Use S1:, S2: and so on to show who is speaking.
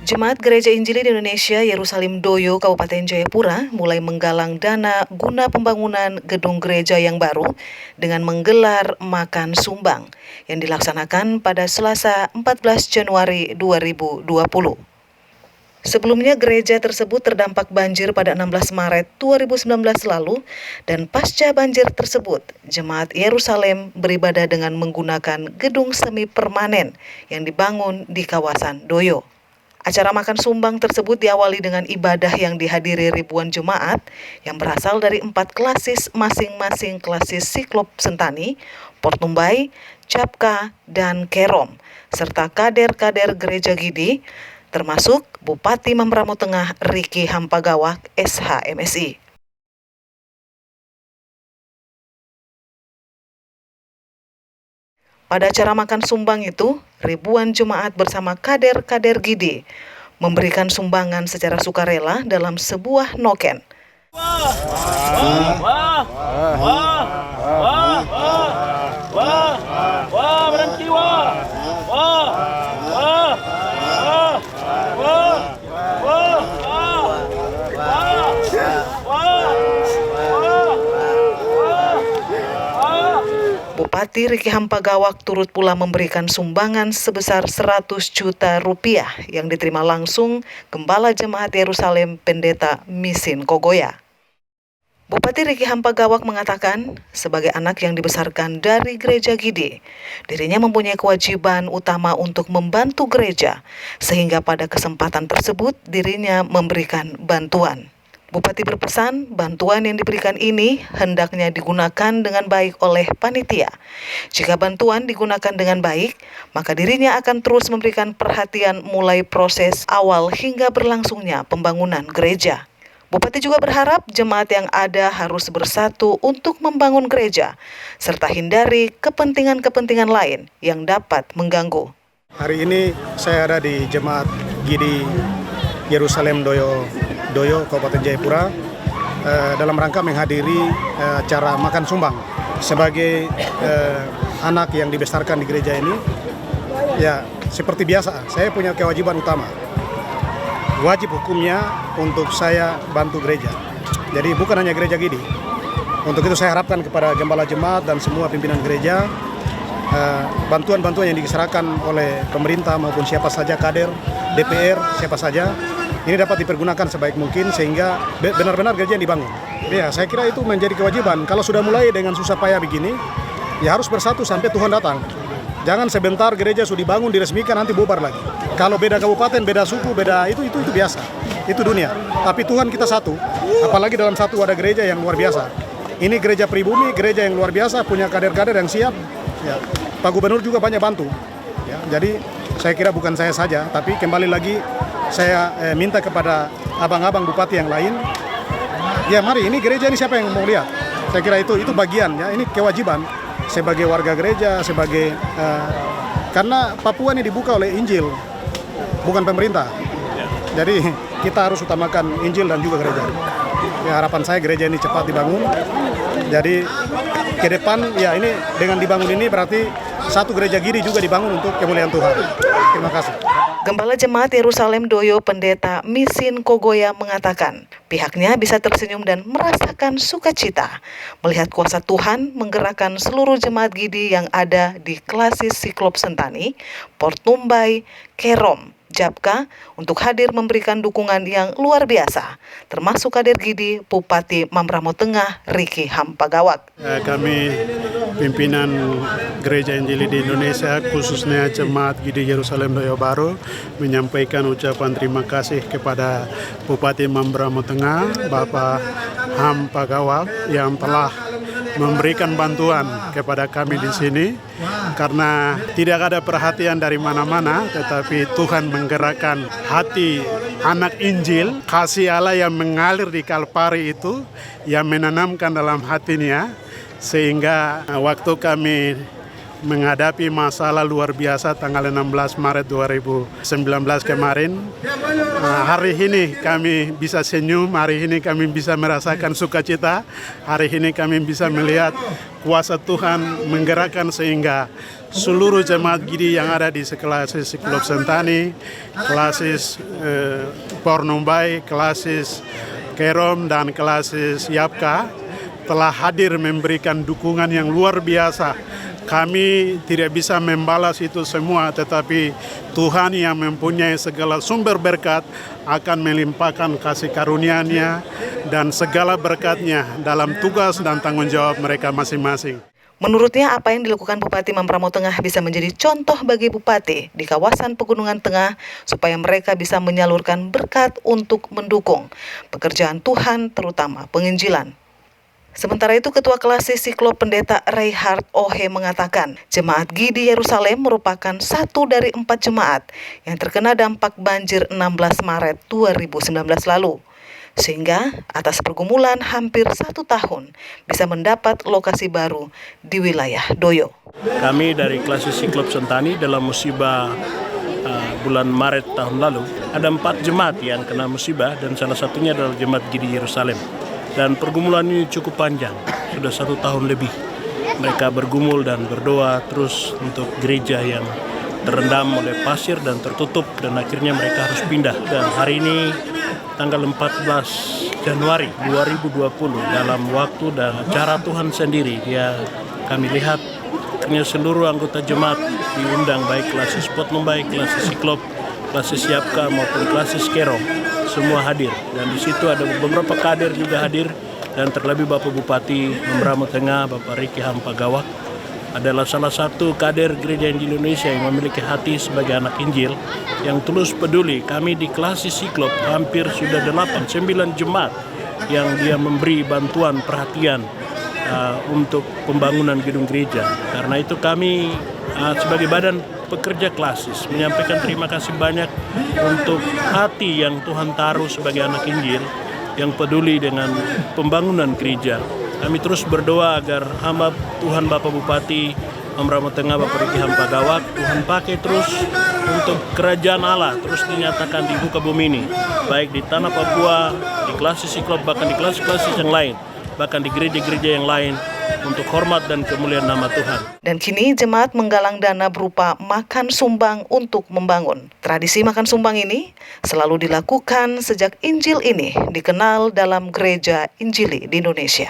S1: Jemaat Gereja Injili di Indonesia Yerusalem Doyo Kabupaten Jayapura mulai menggalang dana guna pembangunan gedung gereja yang baru dengan menggelar makan sumbang yang dilaksanakan pada Selasa 14 Januari 2020. Sebelumnya gereja tersebut terdampak banjir pada 16 Maret 2019 lalu dan pasca banjir tersebut jemaat Yerusalem beribadah dengan menggunakan gedung semi permanen yang dibangun di kawasan Doyo. Acara makan sumbang tersebut diawali dengan ibadah yang dihadiri ribuan jemaat yang berasal dari 4 klasis masing-masing klasis Siklop Sentani, Portumbai, Japka, dan Kerom, serta kader-kader Gereja Gidi, termasuk Bupati Mambramo Tengah Riki Hampagawak, SH.MSI. Pada acara makan sumbang itu, ribuan jemaat bersama kader-kader Gidi memberikan sumbangan secara sukarela dalam sebuah noken. Bupati Riki Hampagawak turut pula memberikan sumbangan sebesar 100 juta rupiah yang diterima langsung Gembala Jemaat Yerusalem Pendeta Misin Kogoya. Bupati Riki Hampagawak mengatakan, sebagai anak yang dibesarkan dari Gereja Gidi, dirinya mempunyai kewajiban utama untuk membantu gereja, sehingga pada kesempatan tersebut dirinya memberikan bantuan. Bupati berpesan bantuan yang diberikan ini hendaknya digunakan dengan baik oleh panitia. Jika bantuan digunakan dengan baik, maka dirinya akan terus memberikan perhatian mulai proses awal hingga berlangsungnya pembangunan gereja. Bupati juga berharap jemaat yang ada harus bersatu untuk membangun gereja, serta hindari kepentingan-kepentingan lain yang dapat mengganggu.
S2: Hari ini saya ada di Jemaat Gidi Yerusalem Doyo Kabupaten Jayapura dalam rangka menghadiri acara makan sumbang. Sebagai anak yang dibesarkan di gereja ini, ya seperti biasa saya punya kewajiban utama. Wajib hukumnya untuk saya bantu gereja. Jadi bukan hanya gereja Gidi. Untuk itu saya harapkan kepada gembala jemaat dan semua pimpinan gereja, bantuan-bantuan yang diserahkan oleh pemerintah maupun siapa saja kader, DPR, siapa saja, ini dapat dipergunakan sebaik mungkin sehingga benar-benar gereja yang dibangun. Ya, saya kira itu menjadi kewajiban. Kalau sudah mulai dengan susah payah begini, ya harus bersatu sampai Tuhan datang. Jangan sebentar gereja sudah dibangun, diresmikan, nanti bubar lagi. Kalau beda kabupaten, beda suku, beda itu biasa. Itu dunia. Tapi Tuhan kita satu, apalagi dalam satu ada gereja yang luar biasa. Ini gereja pribumi, gereja yang luar biasa, punya kader-kader yang siap. Ya, Pak Gubernur juga banyak bantu. Ya, jadi saya kira bukan saya saja, tapi kembali lagi saya minta kepada abang-abang bupati yang lain, ya mari ini gereja ini siapa yang mau lihat? Saya kira itu bagian ya, ini kewajiban sebagai warga gereja, sebagai karena Papua ini dibuka oleh Injil, bukan pemerintah. Jadi kita harus utamakan Injil dan juga gereja. Ya, harapan saya gereja ini cepat dibangun. Jadi ke depan ya ini dengan dibangun ini berarti satu gereja Gidi juga dibangun untuk kemuliaan Tuhan. Terima kasih.
S1: Gembala Jemaat Yerusalem Doyo Pendeta Misin Kogoya mengatakan pihaknya bisa tersenyum dan merasakan sukacita melihat kuasa Tuhan menggerakkan seluruh jemaat Gidi yang ada di klasis Siklop Sentani, Portumbai, Kerom, Japka untuk hadir memberikan dukungan yang luar biasa, termasuk kader Gidi Bupati Mambramo Tengah Riki Hampagawak.
S3: Kami pimpinan Gereja Injili di Indonesia, khususnya Jemaat Gidi Yerusalem Doyo Baru, menyampaikan ucapan terima kasih kepada Bupati Mambramo Tengah, Bapak Hampagawak, yang telah memberikan bantuan kepada kami di sini, karena tidak ada perhatian dari mana-mana, tetapi Tuhan menggerakkan hati anak Injil, kasih Allah yang mengalir di Kalpari itu, yang menanamkan dalam hatinya, sehingga waktu kami menghadapi masalah luar biasa tanggal 16 Maret 2019 kemarin, hari ini kami bisa senyum, hari ini kami bisa merasakan sukacita, hari ini kami bisa melihat kuasa Tuhan menggerakkan sehingga seluruh jemaat Gidi yang ada di Klasis Siklop Sentani, Klasis Pornombai, Klasis Kerom, dan Klasis Yapka telah hadir memberikan dukungan yang luar biasa. Kami tidak bisa membalas itu semua, tetapi Tuhan yang mempunyai segala sumber berkat akan melimpahkan kasih karunia-Nya dan segala berkat-Nya dalam tugas dan tanggung jawab mereka masing-masing.
S1: Menurutnya, apa yang dilakukan Bupati Mambramo Tengah bisa menjadi contoh bagi bupati di kawasan Pegunungan Tengah supaya mereka bisa menyalurkan berkat untuk mendukung pekerjaan Tuhan, terutama penginjilan. Sementara itu, Ketua Klasis Siklop Pendeta Reinhard Ohe mengatakan, Jemaat Gidi Yerusalem merupakan satu dari 4 jemaat yang terkena dampak banjir 16 Maret 2019 lalu. Sehingga atas pergumulan hampir 1 tahun bisa mendapat lokasi baru di wilayah Doyo.
S4: Kami dari Klasis Siklop Sentani dalam musibah bulan Maret tahun lalu, ada 4 jemaat yang kena musibah dan salah satunya adalah Jemaat Gidi Yerusalem. Dan pergumulan ini cukup panjang, sudah 1 tahun lebih. Mereka bergumul dan berdoa terus untuk gereja yang terendam oleh pasir dan tertutup, dan akhirnya mereka harus pindah. Dan hari ini tanggal 14 Januari 2020 dalam waktu dan cara Tuhan sendiri, kami lihat akhirnya seluruh anggota jemaat diundang, baik Klasis Pornombai, Klasis Siklop, Klasis Yapka maupun Klasis Kerom, semua hadir. Dan di situ ada beberapa kader juga hadir, dan terlebih Bapak Bupati Mambramo Tengah, Bapak Riki Hampagawak, adalah salah satu kader Gereja Injil Indonesia yang memiliki hati sebagai anak Injil, yang tulus peduli. Kami di Klasis Siklop hampir sudah 8-9 jemaat yang dia memberi bantuan perhatian untuk pembangunan gedung gereja. Karena itu kami sebagai badan pekerja Klasis menyampaikan terima kasih banyak untuk hati yang Tuhan taruh sebagai anak Injil yang peduli dengan pembangunan gereja. Kami terus berdoa agar hamba Tuhan Bapak Bupati Mambramo Tengah, Bapak Riki Hampagawak, Tuhan pakai terus untuk kerajaan Allah terus dinyatakan di muka bumi ini, baik di tanah Papua, di Klasis Siklop, bahkan di klasis-klasis yang lain, bahkan di gereja-gereja yang lain, untuk hormat dan kemuliaan nama Tuhan.
S1: Dan kini jemaat menggalang dana berupa makan sumbang untuk membangun. Tradisi makan sumbang ini selalu dilakukan sejak Injil ini dikenal dalam gereja Injili di Indonesia.